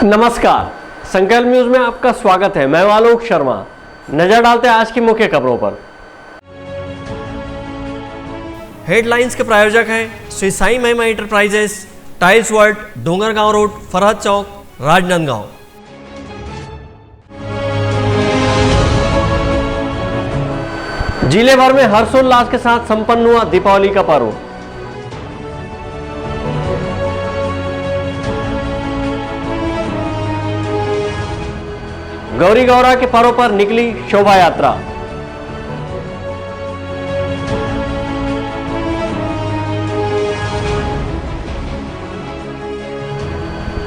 नमस्कार, संकल्प न्यूज में आपका स्वागत है। मैं आलोक शर्मा। नजर डालते हैं आज की मुख्य खबरों पर। हेडलाइंस के प्रायोजक हैं Shri Sai Mahima enterprises, tiles world, Dongargaon road, Farhad Chowk, Rajnandgaon. जिले भर में हर्षोल्लास के साथ संपन्न हुआ दीपावली का पर्व। गौरी गौरा के पर्व पर निकली शोभा यात्रा।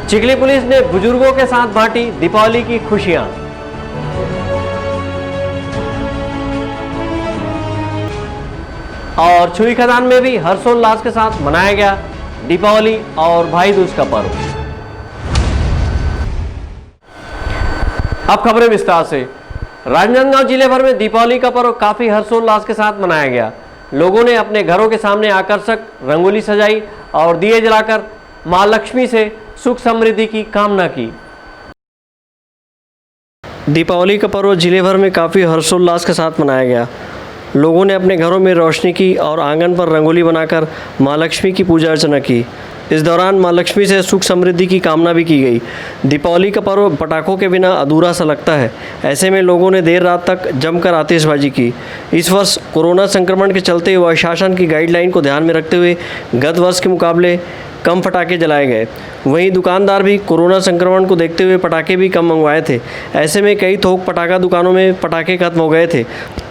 चिखली पुलिस ने बुजुर्गों के साथ बांटी दीपावली की खुशियां। और छुई खदान में भी हर्षोल्लास के साथ मनाया गया दीपावली और भाई दूज का पर्व। अब खबरें विस्तार से। राजनांदगांव जिले भर में दीपावली का पर्व काफी हर्षोल्लास के साथ मनाया गया। लोगों ने अपने घरों के सामने आकर्षक रंगोली सजाई और दिए जलाकर मां लक्ष्मी से सुख समृद्धि की कामना की। दीपावली का पर्व जिले भर में काफी हर्षोल्लास के साथ मनाया गया। लोगों ने अपने घरों में रोशनी की और आंगन पर रंगोली बनाकर मां लक्ष्मी की पूजा अर्चना की। इस दौरान मां लक्ष्मी से सुख समृद्धि की कामना भी की गई। दीपावली का पर्व पटाखों के बिना अधूरा सा लगता है। ऐसे में लोगों ने देर रात तक जमकर आतिशबाजी की। इस वर्ष कोरोना संक्रमण के चलते व शासन की गाइडलाइन को ध्यान में रखते हुए गत वर्ष के मुकाबले कम पटाखे जलाए गए। वहीं दुकानदार भी कोरोना संक्रमण को देखते हुए पटाखे भी कम मंगवाए थे। ऐसे में कई थोक पटाखा दुकानों में पटाखे खत्म हो गए थे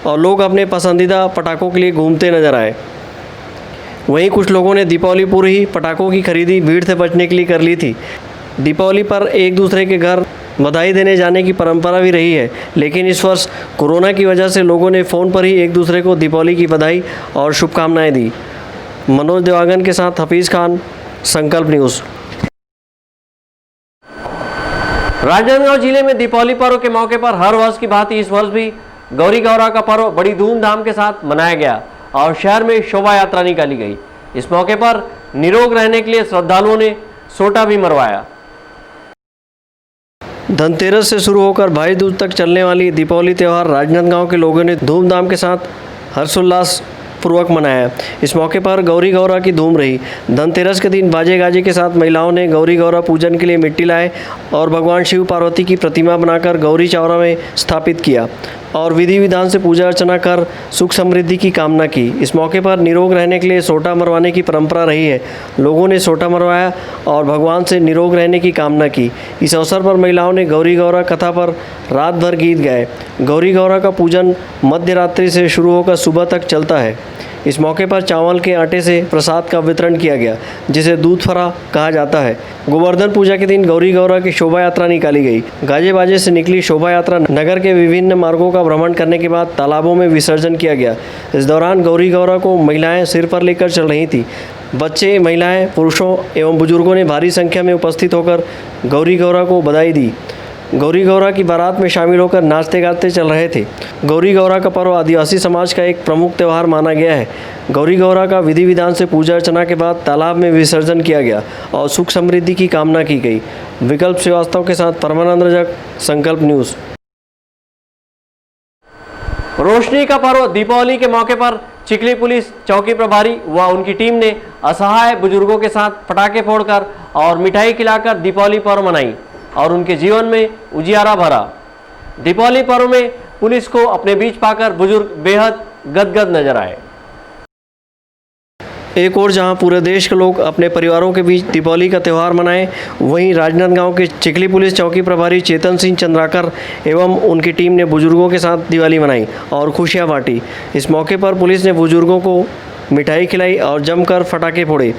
और लोग अपने पसंदीदा पटाखों के लिए घूमते नजर आए। वहीं कुछ लोगों ने दीपावली पूर्व ही पटाखों की खरीदी भीड़ से बचने के लिए कर ली थी। दीपावली पर एक दूसरे के घर बधाई देने जाने की परंपरा भी रही है, लेकिन इस वर्ष कोरोना की वजह से लोगों ने फ़ोन पर ही एक दूसरे को दीपावली की बधाई और शुभकामनाएं दी। मनोज देवागन के साथ हफीज़ खान, संकल्प न्यूज़। राजनांदगांव जिले में दीपावली पर्व के मौके पर हर वर्ष की भांति इस वर्ष भी गौरी गौरा का पर्व बड़ी धूमधाम के साथ मनाया गया और शहर में शोभा यात्रा निकाली गई। इस मौके पर निरोग रहने के लिए श्रद्धालुओं ने सोटा भी मरवाया। धनतेरस से शुरू होकर भाई दूज तक चलने वाली दीपावली त्यौहार राजनांदगांव के लोगों ने धूमधाम के साथ हर्षोल्लास पूर्वक मनाया। इस मौके पर गौरी गौरा की धूम रही। धनतेरस के दिन बाजे गाजे के साथ महिलाओं ने गौरी गौरा पूजन के लिए मिट्टी लाए और भगवान शिव पार्वती की प्रतिमा बनाकर गौरी चौरा में स्थापित किया और विधि विधान से पूजा अर्चना कर सुख समृद्धि की कामना की। इस मौके पर निरोग रहने के लिए सोटा मरवाने की परंपरा रही है। लोगों ने सोटा मरवाया और भगवान से निरोग रहने की कामना की। इस अवसर पर महिलाओं ने गौरी गौरा कथा पर रात भर गीत गाए। गौरी गौरा का पूजन मध्य रात्रि से शुरू होकर सुबह तक चलता है। इस मौके पर चावल के आटे से प्रसाद का वितरण किया गया, जिसे दूध फरा कहा जाता है। गोवर्धन पूजा के दिन गौरी गौरा की शोभा यात्रा निकाली गई। गाजे बाजे से निकली शोभा यात्रा नगर के विभिन्न मार्गों का भ्रमण करने के बाद तालाबों में विसर्जन किया गया। इस दौरान गौरी गौरा को महिलाएं सिर पर लेकर चल रही थी। बच्चे, महिलाएं, पुरुषों एवं बुजुर्गों ने भारी संख्या में उपस्थित होकर गौरी गौरा को बधाई दी। गौरी गौरा की बारात में शामिल होकर नाचते गाते चल रहे थे। गौरी गौरा का पर्व आदिवासी समाज का एक प्रमुख त्यौहार माना गया है। गौरी गौरा का विधि विधान से पूजा अर्चना के बाद तालाब में विसर्जन किया गया और सुख समृद्धि की कामना की गई। विकल्प श्रीवास्तव के साथ परमानंद रजक, संकल्प न्यूज़। रोशनी का पर्व दीपावली के मौके पर चिखली पुलिस चौकी प्रभारी व उनकी टीम ने असहाय बुजुर्गों के साथ पटाखे फोड़कर और मिठाई खिलाकर दीपावली पर्व मनाई और उनके जीवन में उजियारा भरा। दीपावली पर्व में पुलिस को अपने बीच पाकर बुजुर्ग बेहद गदगद नजर आए। एक और जहां पूरे देश के लोग अपने परिवारों के बीच दीपावली का त्यौहार मनाएं, वहीं राजनांदगांव के चिखली पुलिस चौकी प्रभारी चेतन सिंह चंद्राकर एवं उनकी टीम ने बुजुर्गों के साथ दिवाली मनाई और खुशियां बांटी। इस मौके पर पुलिस ने बुजुर्गों को मिठाई खिलाई और जमकर पटाखे फोड़े।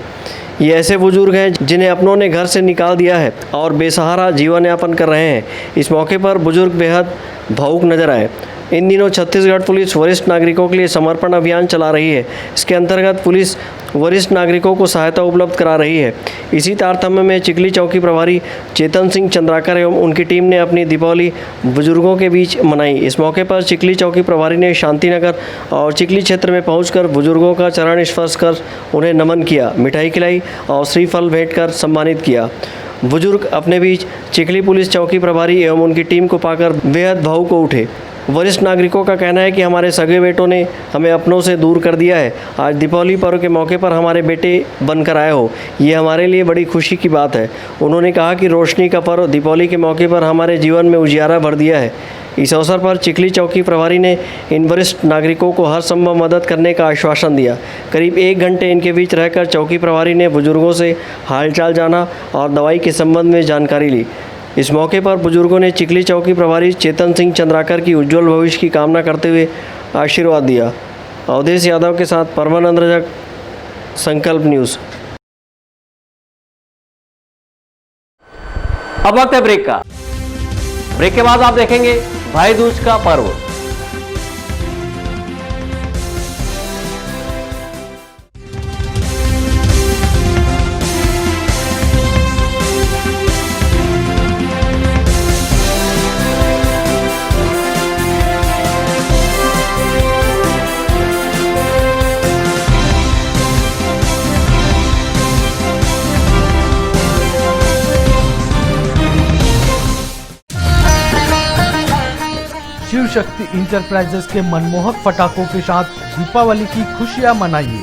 ये ऐसे बुजुर्ग हैं जिन्हें अपनों ने घर से निकाल दिया है और बेसहारा जीवन यापन कर रहे हैं। इस मौके पर बुजुर्ग बेहद भावुक नजर आए। इन दिनों छत्तीसगढ़ पुलिस वरिष्ठ नागरिकों के लिए समर्पण अभियान चला रही है। इसके अंतर्गत पुलिस वरिष्ठ नागरिकों को सहायता उपलब्ध करा रही है। इसी तारतम्य में चिखली चौकी प्रभारी चेतन सिंह चंद्राकर एवं उनकी टीम ने अपनी दीपावली बुजुर्गों के बीच मनाई। इस मौके पर चिखली चौकी प्रभारी ने शांतिनगर और चिखली क्षेत्र में पहुंचकर बुजुर्गों का चरण स्पर्श कर उन्हें नमन किया, मिठाई खिलाई और श्रीफल भेंट कर सम्मानित किया। बुजुर्ग अपने बीच चिखली पुलिस चौकी प्रभारी एवं उनकी टीम को पाकर बेहद भावुक हो उठे। वरिष्ठ नागरिकों का कहना है कि हमारे सगे बेटों ने हमें अपनों से दूर कर दिया है। आज दीपावली पर्व के मौके पर हमारे बेटे बनकर आए हो, ये हमारे लिए बड़ी खुशी की बात है। उन्होंने कहा कि रोशनी का पर्व दीपावली के मौके पर हमारे जीवन में उजियारा भर दिया है। इस अवसर पर चिखली चौकी प्रभारी ने इन वरिष्ठ नागरिकों को हर संभव मदद करने का आश्वासन दिया। करीब 1 घंटे इनके बीच रहकर चौकी प्रभारी ने बुजुर्गों से हालचाल जाना और दवाई के संबंध में जानकारी ली। इस मौके पर बुजुर्गों ने चिखली चौकी प्रभारी चेतन सिंह चंद्राकर की उज्जवल भविष्य की कामना करते हुए आशीर्वाद दिया। अवधेश यादव के साथ परमानंद रजक, संकल्प न्यूज़। अब वक्त है ब्रेक का। ब्रेक के बाद आप देखेंगे भाई दूज का पर्व। शिव शक्ति इंटरप्राइजेस के मनमोहक पटाखों के साथ दीपावली की खुशियां मनाइए।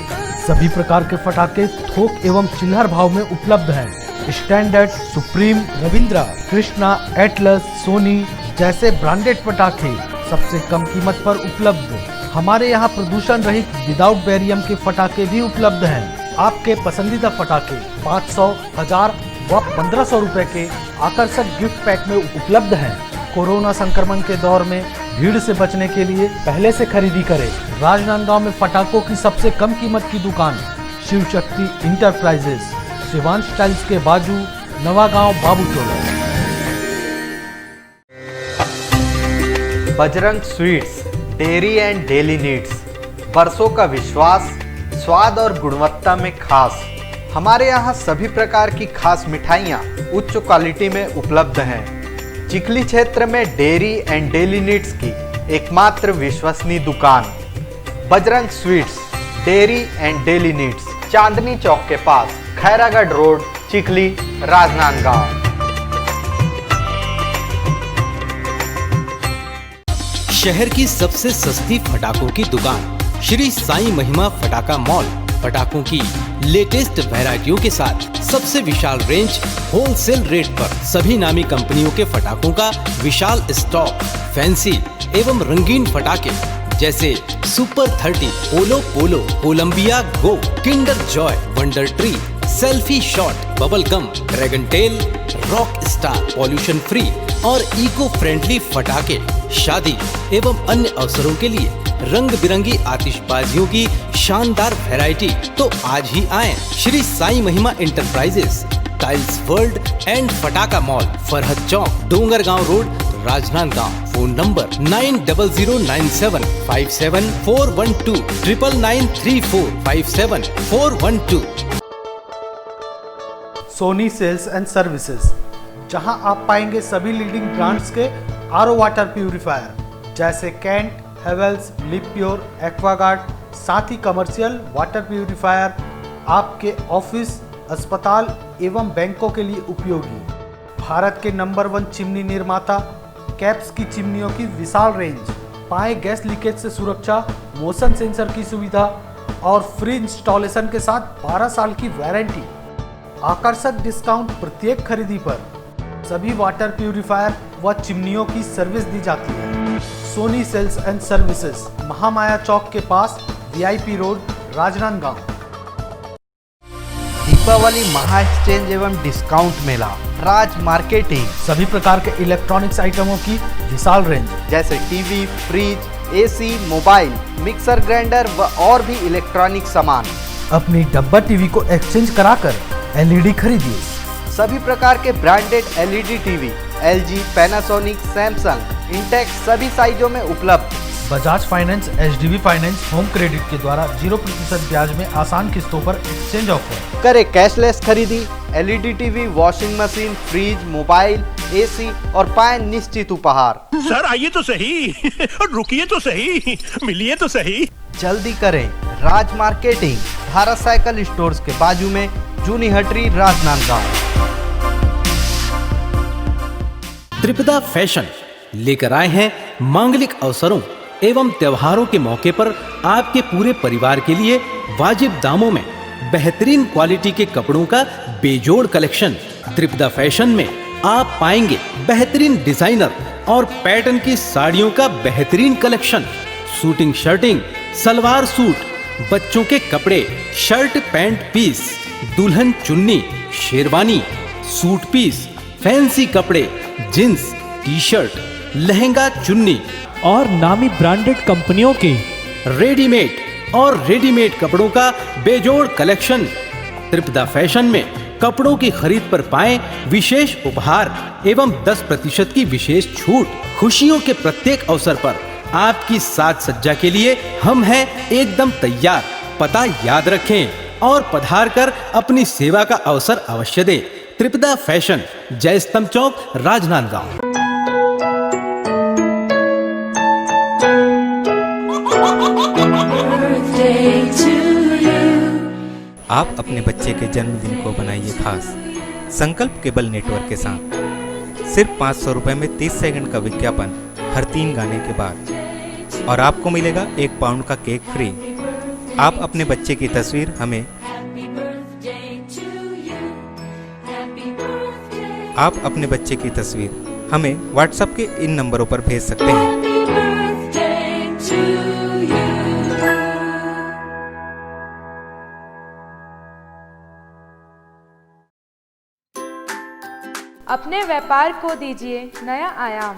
सभी प्रकार के पटाखे थोक एवं चिल्हर भाव में उपलब्ध हैं। Standard, Supreme, Ravindra, Krishna, Atlas, Sony जैसे ब्रांडेड पटाखे सबसे कम कीमत पर उपलब्ध। हमारे यहाँ प्रदूषण रहित विदाउट बैरियम के पटाखे भी उपलब्ध हैं। आपके पसंदीदा पटाखे 500, 1000 व 1500 रुपए के आकर्षक गिफ्ट पैक में उपलब्ध हैं। कोरोना संक्रमण के दौर में भीड़ से बचने के लिए पहले से खरीदी करें। राजनांदगांव में पटाखों की सबसे कम कीमत की दुकान शिव शक्ति इंटरप्राइजेस, शिवांश टाइल्स के बाजू, Navagaon, Babuchola. Bajrang sweets, dairy and daily needs, बरसों का विश्वास, स्वाद और गुणवत्ता में खास। हमारे यहाँ सभी प्रकार की खास मिठाइयाँ उच्च क्वालिटी में उपलब्ध हैं। चिखली क्षेत्र में डेयरी एंड डेली नीड्स की एकमात्र विश्वसनीय दुकान Bajrang sweets, dairy and daily needs, Chandni Chowk के पास, खैरागढ़ रोड, चिखली, राजनांदगांव। शहर की सबसे सस्ती पटाखों की दुकान श्री साईं महिमा पटाखा मॉल। पटाखों की लेटेस्ट वैरायटियों के साथ सबसे विशाल रेंज, होलसेल रेट पर सभी नामी कंपनियों के पटाखों का विशाल स्टॉक। फैंसी एवं रंगीन पटाखे जैसे super 30, polo polo, Colombia go, Kinder Joy, wonder tree, selfie shot, bubble gum, dragon tail, rock star, pollution free और इको फ्रेंडली पटाखे शादी एवं अन्य अवसरों के लिए रंग बिरंगी आतिशबाजियों की शानदार वैरायटी। तो आज ही आएं Shri Sai Mahima enterprises, tiles world and पटाखा mall, Farhad Chowk, Dongargaon road, Rajnandgaon. Phone number 9000975741 99345741 Sony sales and services, जहां आप पाएंगे सभी लीडिंग ब्रांड्स के आरओ वाटर प्यूरिफायर जैसे कैंट, हेवेल्स, लिप्योर, एक्वागार्ड, साथ ही कमर्शियल वाटर प्यूरिफायर आपके ऑफिस, अस्पताल एवं बैंकों के लिए उपयोगी। भारत के नंबर 1 चिमनी निर्माता कैप्स की चिमनियों की विशाल रेंज। पाए गैस लीकेज से सुरक्षा, मोशन सेंसर की सुविधा और फ्री इंस्टॉलेशन के साथ 12 साल की वारंटी। आकर्षक डिस्काउंट प्रत्येक खरीदी पर। सभी वाटर प्यूरिफायर व चिमनियों की सर्विस दी जाती है। Sony sales and services, Mahamaya Chowk के पास, वीआईपी रोड, राजनांदगांव। दीपावली महा एक्सचेंज एवं डिस्काउंट मेला, राज मार्केटिंग। सभी प्रकार के इलेक्ट्रॉनिक्स आइटमों की विशाल रेंज जैसे TV, fridge, AC, mobile, mixer grinder व और भी इलेक्ट्रॉनिक सामान। अपनी डब्बा टीवी को एक्सचेंज कराकर एलईडी खरीदिए। सभी प्रकार के branded LED TV LG, Panasonic, Samsung, Intex सभी साइजों में उपलब्ध। Bajaj finance, HDB finance home credit के द्वारा 0% ब्याज में आसान किस्तों पर एक्सचेंज ऑफर। करे कैशलेस खरीदी, LED TV, washing machine, fridge, mobile, AC और पाए निश्चित उपहार। सर आइए तो सही, रुकिए तो सही, मिलिए तो सही। जल्दी करें, राज मार्केटिंग, भारत साइकिल स्टोर्स के बाजू में, जूनी हटरी, राजनांदगांव। त्रिपदा फैशन लेकर आए हैं मांगलिक अवसरों एवं त्योहारों के मौके पर आपके पूरे परिवार के लिए वाजिब दामों में बेहतरीन क्वालिटी के कपड़ों का बेजोड़ कलेक्शन। त्रिपदा फैशन में आप पाएंगे बेहतरीन डिजाइनर और पैटर्न की साड़ियों का बेहतरीन collection, shooting shirting, salwar suit, बच्चों के कपड़े, शर्ट पैंट पीस, दुल्हन चुन्नी, शेरवानी, सूट पीस, फैंसी कपड़े, जींस, टी शर्ट, लहंगा चुन्नी और नामी ब्रांडेड कंपनियों के रेडीमेड कपड़ों का बेजोड़ कलेक्शन। त्रिपदा फैशन में कपड़ों की खरीद पर पाएं विशेष उपहार एवं 10% की विशेष छूट। खुशियों के प्रत्येक अवसर पर आपकी साज सज्जा के लिए हम हैं एकदम तैयार। पता याद रखें और पधार कर अपनी सेवा का अवसर अवश्य दें। त्रिपदा फैशन, जय स्तंभ चौक, राजनांदगांव। आप अपने बच्चे के जन्मदिन को बनाइए खास संकल्प केबल नेटवर्क के साथ। सिर्फ 500 रुपये में 30 सेकंड का विज्ञापन हर 3 गाने के बाद और आपको मिलेगा 1 पाउंड का केक फ्री। आप अपने बच्चे की तस्वीर हमें व्हाट्सएप के इन नंबरों पर भेज सकते हैं। अपने व्यापार को दीजिए नया आयाम।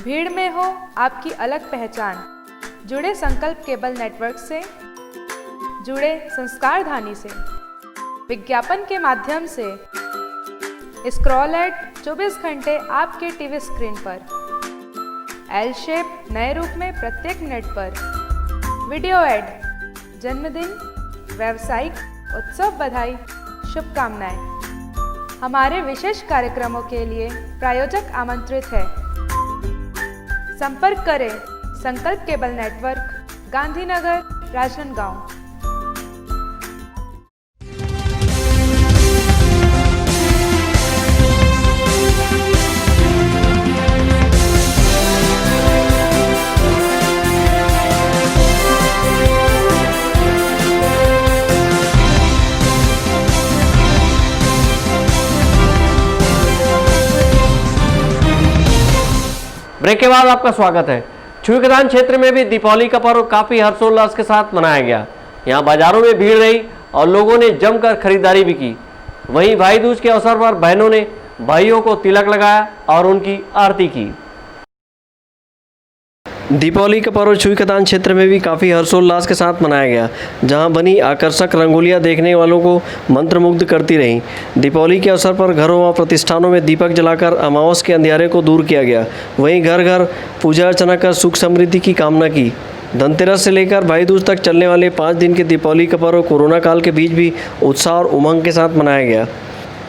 भीड़ में हो आपकी अलग पहचान। जुड़े संकल्प केबल नेटवर्क से, जुड़े संस्कारधानी से। विज्ञापन के माध्यम से स्क्रॉल एड 24 घंटे आपके टीवी स्क्रीन पर। एल शेप नए रूप में प्रत्येक मिनट पर। वीडियो एड, जन्मदिन, व्यावसायिक, उत्सव बधाई, शुभकामनाएं। हमारे विशेष कार्यक्रमों के लिए प्रायोजक आमंत्रित है। संपर्क करें Sankalp cable network, Gandhinagar, Rajnandgaon. Break के बाद आपका स्वागत है। छुईखदान क्षेत्र में भी दीपावली का पर्व काफी हर्षोल्लास के साथ मनाया गया। यहाँ बाजारों में भीड़ रही और लोगों ने जमकर खरीदारी भी की। वहीं भाई दूज के अवसर पर बहनों ने भाइयों को तिलक लगाया और उनकी आरती की। दीपावली का पर्व छुईखदान क्षेत्र में भी काफ़ी हर्षोल्लास के साथ मनाया गया, जहां बनी आकर्षक रंगोलियां देखने वालों को मंत्रमुग्ध करती रहीं। दीपावली के अवसर पर घरों व प्रतिष्ठानों में दीपक जलाकर अमावस के अंधियारे को दूर किया गया। वहीं घर घर पूजा अर्चना कर सुख समृद्धि की कामना की। धनतेरस से लेकर भाई दूज तक चलने वाले 5 दिन के दीपावली का पर्व कोरोना काल के बीच भी उत्साह और उमंग के साथ मनाया गया।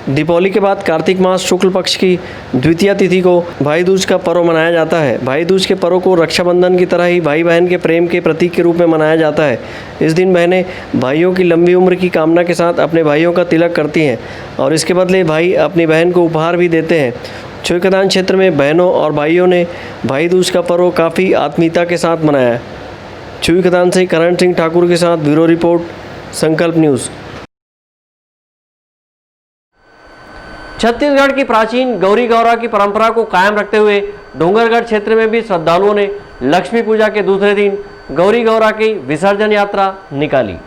दीपावली के बाद कार्तिक मास शुक्ल पक्ष की द्वितीया तिथि को भाई दूज का पर्व मनाया जाता है। भाई दूज के पर्व को रक्षाबंधन की तरह ही भाई बहन के प्रेम के प्रतीक के रूप में मनाया जाता है। इस दिन बहनें भाइयों की लंबी उम्र की कामना के साथ अपने भाइयों का तिलक करती हैं और इसके बदले भाई अपनी बहन को उपहार भी देते हैं। छुईखदान क्षेत्र में बहनों और भाइयों ने भाई दूज का पर्व काफ़ी आत्मीयता के साथ मनाया। छुईखदान से करण सिंह ठाकुर के साथ ब्यूरो रिपोर्ट, संकल्प न्यूज़। छत्तीसगढ़ की प्राचीन गौरी गौरा की परंपरा को कायम रखते हुए डोंगरगढ़ क्षेत्र में भी श्रद्धालुओं ने लक्ष्मी पूजा के दूसरे दिन गौरी गौरा की विसर्जन यात्रा निकाली।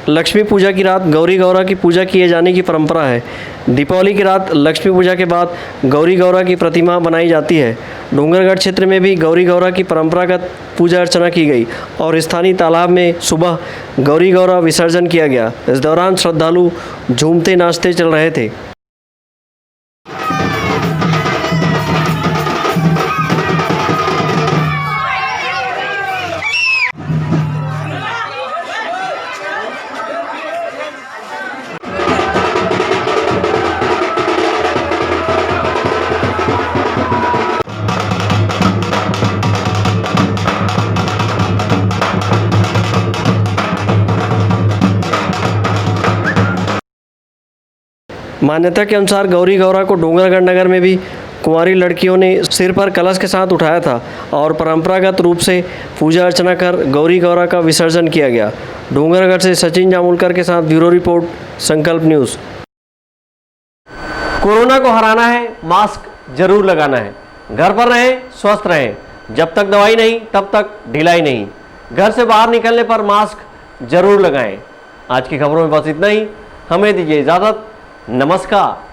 लक्ष्मी पूजा की रात गौरी गौरा की पूजा किए जाने की परंपरा है। दीपावली की रात लक्ष्मी पूजा के बाद गौरी गौरा की प्रतिमा बनाई जाती है। डोंगरगढ़ क्षेत्र में भी गौरी गौरा की परंपरागत पूजा अर्चना की गई और स्थानीय तालाब में सुबह गौरी गौरा विसर्जन किया गया। इस दौरान श्रद्धालु झूमते नाचते चल रहे थे। मान्यता के अनुसार गौरी गौरा को डोंगरगढ़ नगर में भी कुंवारी लड़कियों ने सिर पर कलश के साथ उठाया था और परंपरागत रूप से पूजा अर्चना कर गौरी गौरा का विसर्जन किया गया। डोंगरगढ़ से सचिन जामुलकर के साथ ब्यूरो रिपोर्ट, संकल्प न्यूज़। कोरोना को हराना है, मास्क जरूर लगाना है। घर पर रहें, स्वस्थ रहें। जब तक दवाई नहीं तब तक ढिलाई नहीं। घर से बाहर निकलने पर मास्क जरूर लगाएं। आज की खबरों में बस इतना ही। हमें दीजिए इजाज़त। नमस्कार।